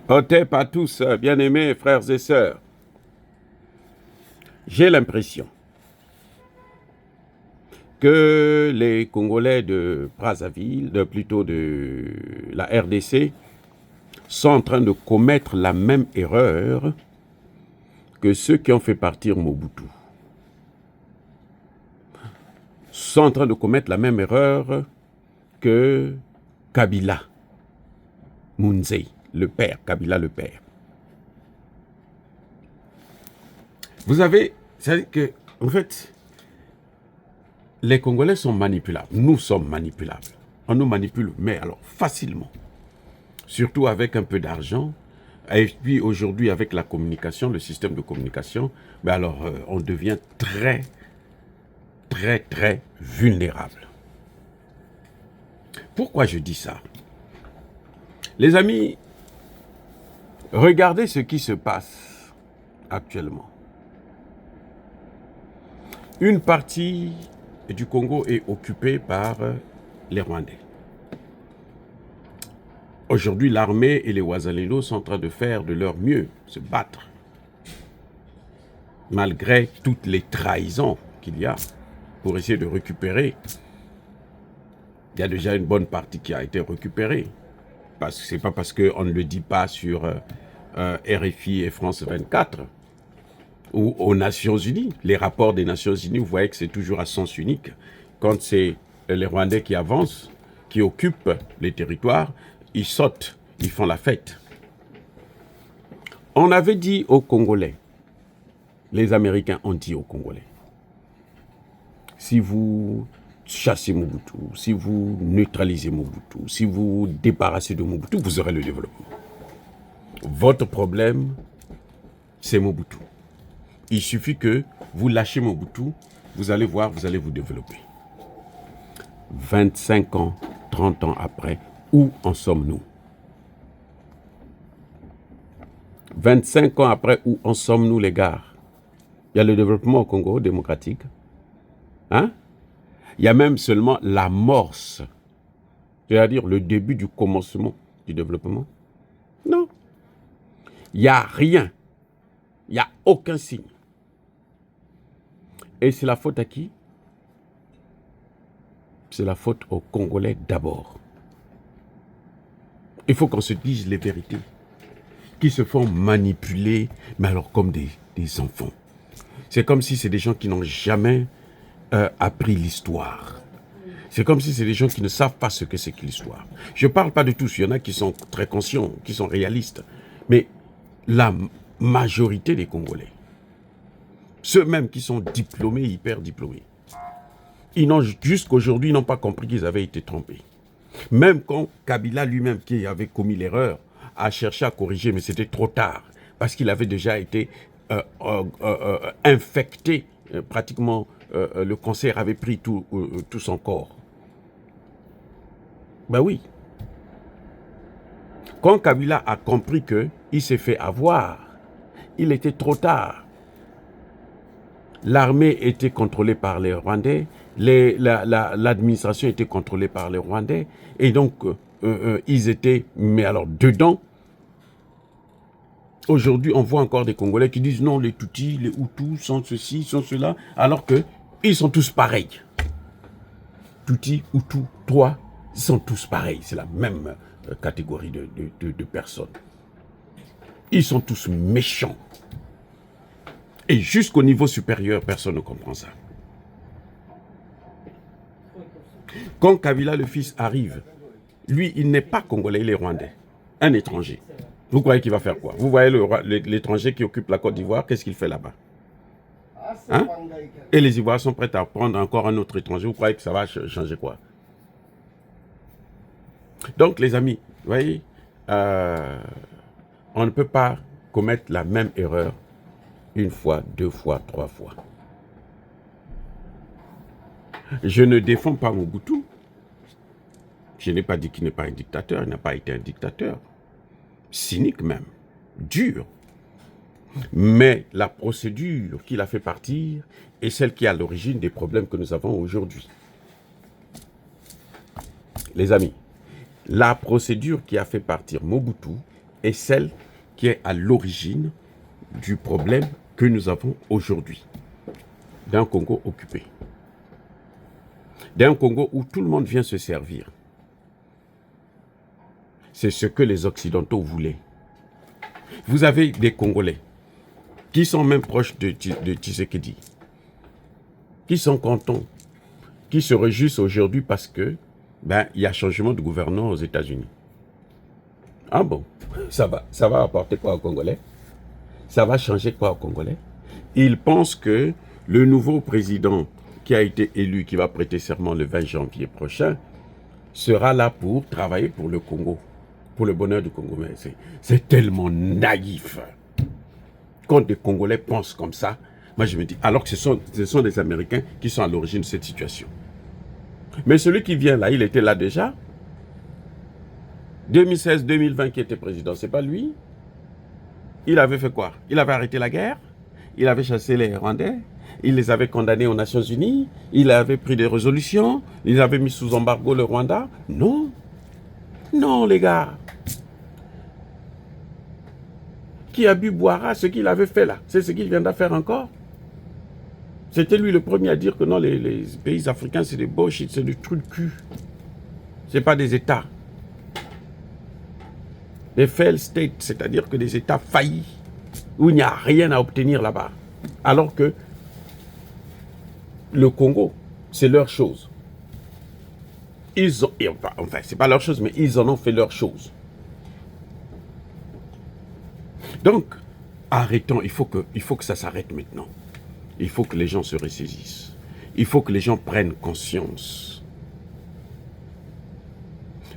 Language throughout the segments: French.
Otep à tous, bien-aimés frères et sœurs. J'ai l'impression que les Congolais de Brazzaville, plutôt de la RDC, sont en train de commettre la même erreur que ceux qui ont fait partir Mobutu. Sont en train de commettre la même erreur que Kabila, Mounzei, le père, Kabila le père. Vous avez, c'est-à-dire que, en fait, les Congolais sont manipulables. Nous sommes manipulables. On nous manipule, mais alors facilement. Surtout avec un peu d'argent. Et puis aujourd'hui, avec la communication, le système de communication, ben alors on devient très vulnérable. Pourquoi je dis ça? Les amis, regardez ce qui se passe actuellement. Une partie du Congo est occupée par les Rwandais. Aujourd'hui, l'armée et les Wazalendo sont en train de faire de leur mieux, se battre. Malgré toutes les trahisons qu'il y a pour essayer de récupérer. Il y a déjà une bonne partie qui a été récupérée. Parce que ce n'est pas parce qu'on ne le dit pas sur RFI et France 24 ou aux Nations Unies. Les rapports des Nations Unies, vous voyez que c'est toujours à sens unique. Quand c'est les Rwandais qui avancent, qui occupent les territoires, ils sautent, ils font la fête. On avait dit aux Congolais, les Américains ont dit aux Congolais, si vous chassez Mobutu, si vous neutralisez Mobutu, si vous débarrassez de Mobutu, vous aurez le développement. Votre problème, c'est Mobutu. Il suffit que vous lâchez Mobutu, vous allez voir, vous allez vous développer. 25 ans, 30 ans après, où en sommes-nous? 25 ans après, où en sommes-nous, les gars? Il y a le développement au Congo démocratique. Hein? Il y a même seulement l'amorce, c'est-à-dire le début du commencement du développement. Non. Il n'y a rien. Il n'y a aucun signe. Et c'est la faute à qui? C'est la faute aux Congolais d'abord. Il faut qu'on se dise les vérités. Qui se font manipuler, mais alors comme des enfants. C'est comme si c'est des gens qui n'ont jamais appris l'histoire. C'est comme si c'est des gens qui ne savent pas ce que c'est que l'histoire. Je ne parle pas de tous, il y en a qui sont très conscients, qui sont réalistes. Mais la majorité des Congolais, ceux même qui sont diplômés, hyper diplômés, ils n'ont jusqu'aujourd'hui n'ont pas compris qu'ils avaient été trompés. Même quand Kabila lui-même, qui avait commis l'erreur, a cherché à corriger, mais c'était trop tard, parce qu'il avait déjà été infecté, pratiquement le cancer avait pris tout son corps. Ben oui. Quand Kabila a compris qu'il s'est fait avoir, il était trop tard. L'armée était contrôlée par les Rwandais, l'administration était contrôlée par les Rwandais, et donc ils étaient, mais alors dedans. Aujourd'hui, on voit encore des Congolais qui disent non, les Tutsis, les Hutus sont ceci, sont cela, alors qu'ils sont tous pareils. Tutsis, Hutus, toi, ils sont tous pareils. C'est la même catégorie de personnes. Ils sont tous méchants. Et jusqu'au niveau supérieur, personne ne comprend ça. Quand Kabila le fils arrive, lui, il n'est pas Congolais, il est Rwandais. Un étranger. Vous croyez qu'il va faire quoi? Vous voyez l'étranger qui occupe la Côte d'Ivoire, qu'est-ce qu'il fait là-bas? Hein? Et les Ivoiriens sont prêts à prendre encore un autre étranger. Vous croyez que ça va changer quoi? Donc, les amis, vous voyez, on ne peut pas commettre la même erreur une fois, deux fois, trois fois. Je ne défends pas Mobutu. Je n'ai pas dit qu'il n'est pas un dictateur. Il n'a pas été un dictateur. Cynique même. Dur. Mais la procédure qu'il a fait partir est celle qui est à l'origine des problèmes que nous avons aujourd'hui. Les amis, la procédure qui a fait partir Mobutu est celle qui est à l'origine du problème que nous avons aujourd'hui. D'un Congo occupé. D'un Congo où tout le monde vient se servir. C'est ce que les Occidentaux voulaient. Vous avez des Congolais qui sont même proches de Tshisekedi, qui sont contents, qui se réjouissent aujourd'hui parce que il y a changement de gouvernement aux États-Unis. Ah bon, ça va apporter quoi aux Congolais? Ça va changer quoi aux Congolais? Ils pensent que le nouveau président qui a été élu, qui va prêter serment le 20 janvier prochain, sera là pour travailler pour le Congo, pour le bonheur du Congo. Mais c'est tellement naïf. Quand des Congolais pensent comme ça, moi je me dis, alors que ce sont des Américains qui sont à l'origine de cette situation. Mais celui qui vient là, il était là déjà. 2016-2020 qui était président, c'est pas lui. Il avait fait quoi? Il avait arrêté la guerre, il avait chassé les Rwandais, il les avait condamnés aux Nations Unies, il avait pris des résolutions, il avait mis sous embargo le Rwanda. Non. Non, les gars. Qui a bu boira, ce qu'il avait fait là, c'est ce qu'il vient de faire encore. C'était lui le premier à dire que non, les pays africains, c'est des bullshit, c'est des trucs de cul. C'est pas des États. Des failed states, c'est-à-dire que des États faillis, où il n'y a rien à obtenir là-bas. Alors que le Congo, c'est leur chose. Enfin, c'est pas leur chose, mais ils en ont fait leur chose. Donc, arrêtons, il faut que ça s'arrête maintenant. Il faut que les gens se ressaisissent. Il faut que les gens prennent conscience.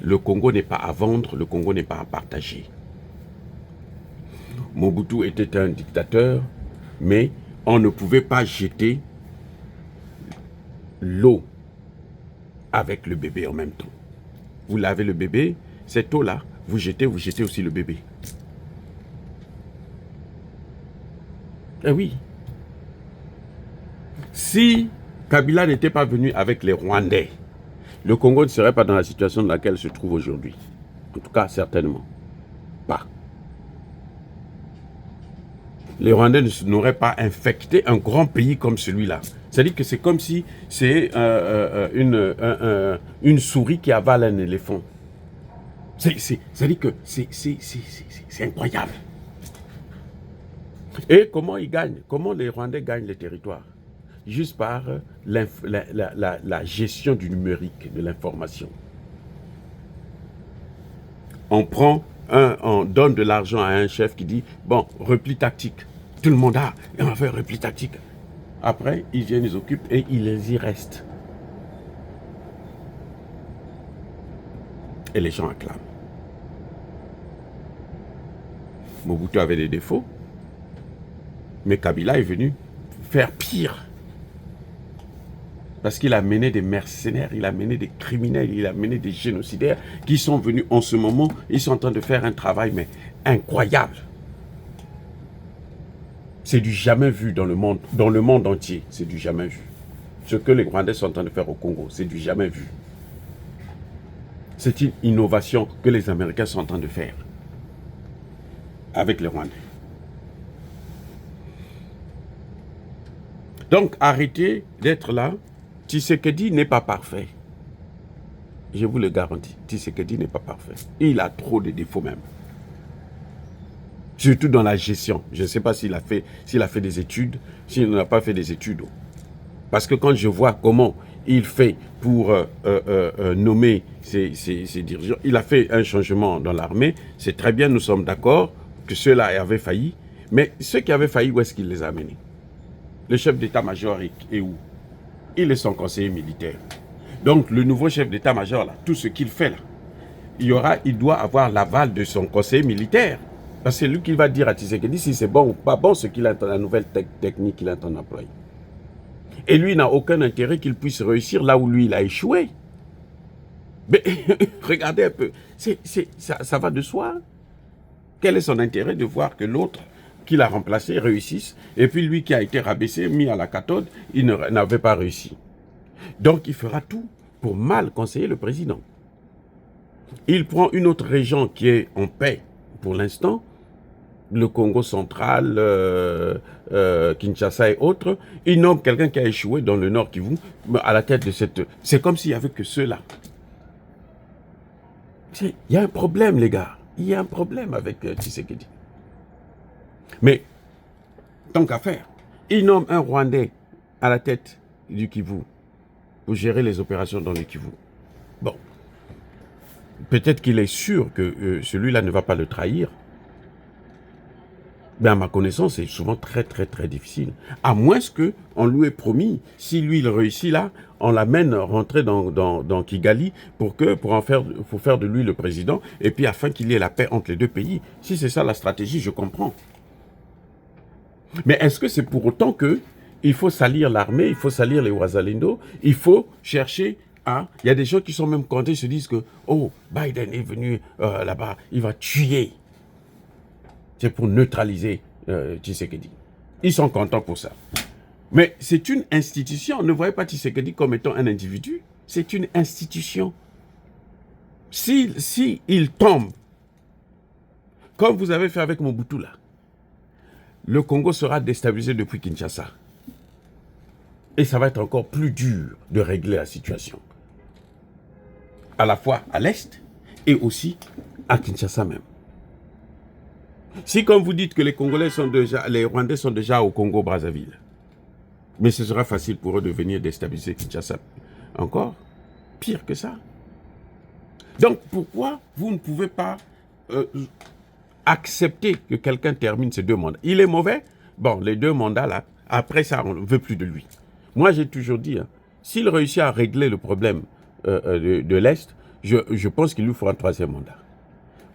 Le Congo n'est pas à vendre, le Congo n'est pas à partager. Mobutu était un dictateur, mais on ne pouvait pas jeter l'eau avec le bébé en même temps. Vous lavez le bébé, cette eau-là, vous jetez aussi le bébé. Eh oui. Si Kabila n'était pas venu avec les Rwandais, le Congo ne serait pas dans la situation dans laquelle il se trouve aujourd'hui. En tout cas, certainement pas. Les Rwandais n'auraient pas infecté un grand pays comme celui-là. C'est-à-dire que c'est comme si c'est une souris qui avale un éléphant. C'est-à-dire que c'est incroyable. Et comment ils gagnent? Comment les Rwandais gagnent les territoires? Juste par la gestion du numérique, de l'information. On donne de l'argent à un chef qui dit, bon, repli tactique. Tout le monde a, et on va faire repli tactique. Après, ils viennent, ils occupent et ils y restent. Et les gens acclament. Mobutu avait des défauts, mais Kabila est venu faire pire. Parce qu'il a mené des mercenaires, il a mené des criminels, il a mené des génocidaires qui sont venus en ce moment, ils sont en train de faire un travail mais incroyable. C'est du jamais vu dans le monde entier, c'est du jamais vu. Ce que les Rwandais sont en train de faire au Congo, c'est du jamais vu. C'est une innovation que les Américains sont en train de faire avec les Rwandais. Donc arrêtez d'être là. Tshisekedi n'est pas parfait. Je vous le garantis. Tshisekedi n'est pas parfait. Il a trop de défauts même. Surtout dans la gestion. Je ne sais pas s'il a fait des études, s'il n'a pas fait des études. Parce que quand je vois comment il fait pour nommer ses dirigeants, il a fait un changement dans l'armée. C'est très bien, nous sommes d'accord que ceux-là avaient failli. Mais ceux qui avaient failli, où est-ce qu'il les a amenés? Le chef d'état-major est où? Il est son conseiller militaire. Donc, le nouveau chef d'état-major, là, tout ce qu'il fait, là, il doit avoir l'aval de son conseiller militaire. Parce que c'est lui qui va dire à Tshisekedi si c'est bon ou pas bon, ce qu'il a la nouvelle technique qu'il est en train d'employer. Et lui n'a aucun intérêt qu'il puisse réussir là où lui, il a échoué. Mais regardez un peu, ça va de soi. Quel est son intérêt de voir que l'autre qu'il a remplacé réussisse, et puis lui qui a été rabaissé, mis à la cathode, il n'avait pas réussi. Donc il fera tout pour mal conseiller le président. Il prend une autre région qui est en paix, pour l'instant, le Congo central, Kinshasa et autres, ils nomment quelqu'un qui a échoué dans le Nord Kivu à la tête de cette... C'est comme s'il n'y avait que ceux-là. Il y a un problème, les gars. Il y a un problème avec Tshisekedi. Mais, tant qu'à faire, ils nomment un Rwandais à la tête du Kivu pour gérer les opérations dans le Kivu. Bon, peut-être qu'il est sûr que celui-là ne va pas le trahir. Mais à ma connaissance, c'est souvent très, très, très difficile. À moins qu'on lui ait promis, si lui, il réussit là, on l'amène rentrer dans Kigali pour faire de lui le président, et puis afin qu'il y ait la paix entre les deux pays. Si c'est ça la stratégie, je comprends. Mais est-ce que c'est pour autant que il faut salir l'armée, il faut salir les Wazalendo, il faut chercher à... Il y a des gens qui sont même contents, se disent que, oh, Biden est venu là-bas, il va tuer. C'est pour neutraliser Tshisekedi. Ils sont contents pour ça. Mais c'est une institution. Ne voyez pas Tshisekedi comme étant un individu. C'est une institution. Si il tombe, comme vous avez fait avec Mobutu là, le Congo sera déstabilisé depuis Kinshasa. Et ça va être encore plus dur de régler la situation. À la fois à l'Est et aussi à Kinshasa même. Si comme vous dites que les Rwandais sont déjà au Congo-Brazzaville, mais ce sera facile pour eux de venir déstabiliser Kinshasa. Encore pire que ça. Donc pourquoi vous ne pouvez pas accepter que quelqu'un termine ces 2 mandats? Il est mauvais? Bon, les 2 mandats là, après ça, on ne veut plus de lui. Moi, j'ai toujours dit, hein, s'il réussit à régler le problème de l'Est, je pense qu'il lui faut un 3e mandat.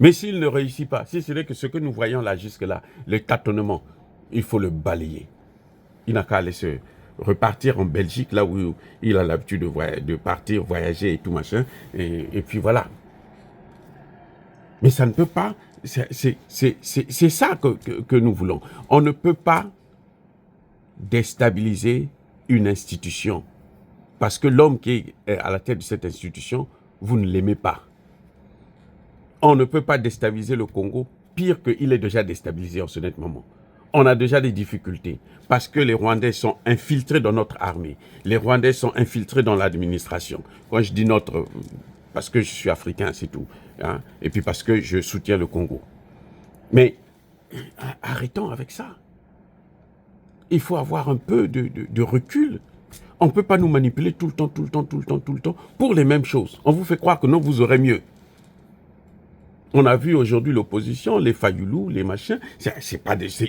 Mais s'il ne réussit pas, si ce n'est que ce que nous voyons là jusque-là, le tâtonnement, il faut le balayer. Il n'a qu'à aller se repartir en Belgique, là où il a l'habitude de partir, voyager et tout machin, et puis voilà. Mais ça ne peut pas, c'est ça que nous voulons. On ne peut pas déstabiliser une institution, parce que l'homme qui est à la tête de cette institution, vous ne l'aimez pas. On ne peut pas déstabiliser le Congo, pire qu'il est déjà déstabilisé en ce net moment. On a déjà des difficultés, parce que les Rwandais sont infiltrés dans notre armée. Les Rwandais sont infiltrés dans l'administration. Quand je dis notre, parce que je suis africain, c'est tout. Hein, et puis parce que je soutiens le Congo. Mais arrêtons avec ça. Il faut avoir un peu de recul. On ne peut pas nous manipuler tout le temps, pour les mêmes choses. On vous fait croire que non, vous aurez mieux. On a vu aujourd'hui l'opposition, les Fayoulou, les machins,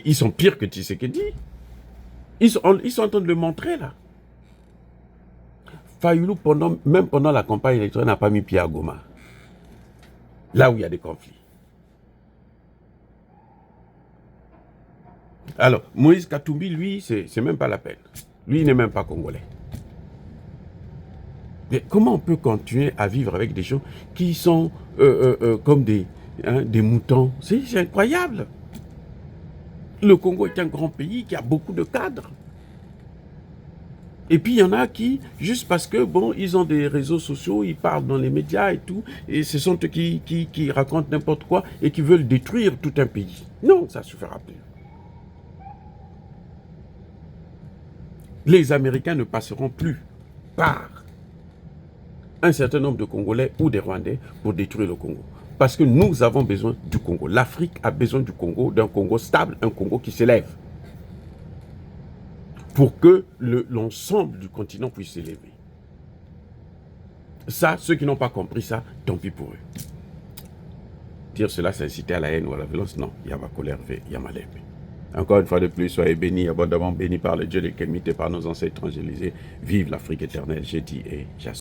ils sont pires que Tshisekedi. Ils sont en train de le montrer là. Fayoulou, même pendant la campagne électorale, n'a pas mis pied à Goma. Là où il y a des conflits. Alors, Moïse Katumbi, lui, c'est même pas la peine. Lui, il n'est même pas congolais. Mais comment on peut continuer à vivre avec des gens qui sont comme des moutons? C'est incroyable. Le Congo est un grand pays qui a beaucoup de cadres. Et puis il y en a qui, juste parce que, bon, ils ont des réseaux sociaux, ils parlent dans les médias et tout, et ce sont eux qui racontent n'importe quoi et qui veulent détruire tout un pays. Non, ça ne suffira plus. Les Américains ne passeront plus par un certain nombre de Congolais ou des Rwandais pour détruire le Congo. Parce que nous avons besoin du Congo. L'Afrique a besoin du Congo, d'un Congo stable, un Congo qui s'élève. Pour que l'ensemble du continent puisse s'élever. Ça, ceux qui n'ont pas compris ça, tant pis pour eux. Dire cela, c'est inciter à la haine ou à la violence. Non, il y a ma colère, il y a ma lèvre. Encore une fois de plus, soyez bénis, abondamment bénis par le Dieu de l'éternité, par nos ancêtres évangélisés. Vive l'Afrique éternelle, j'ai dit et j'assume.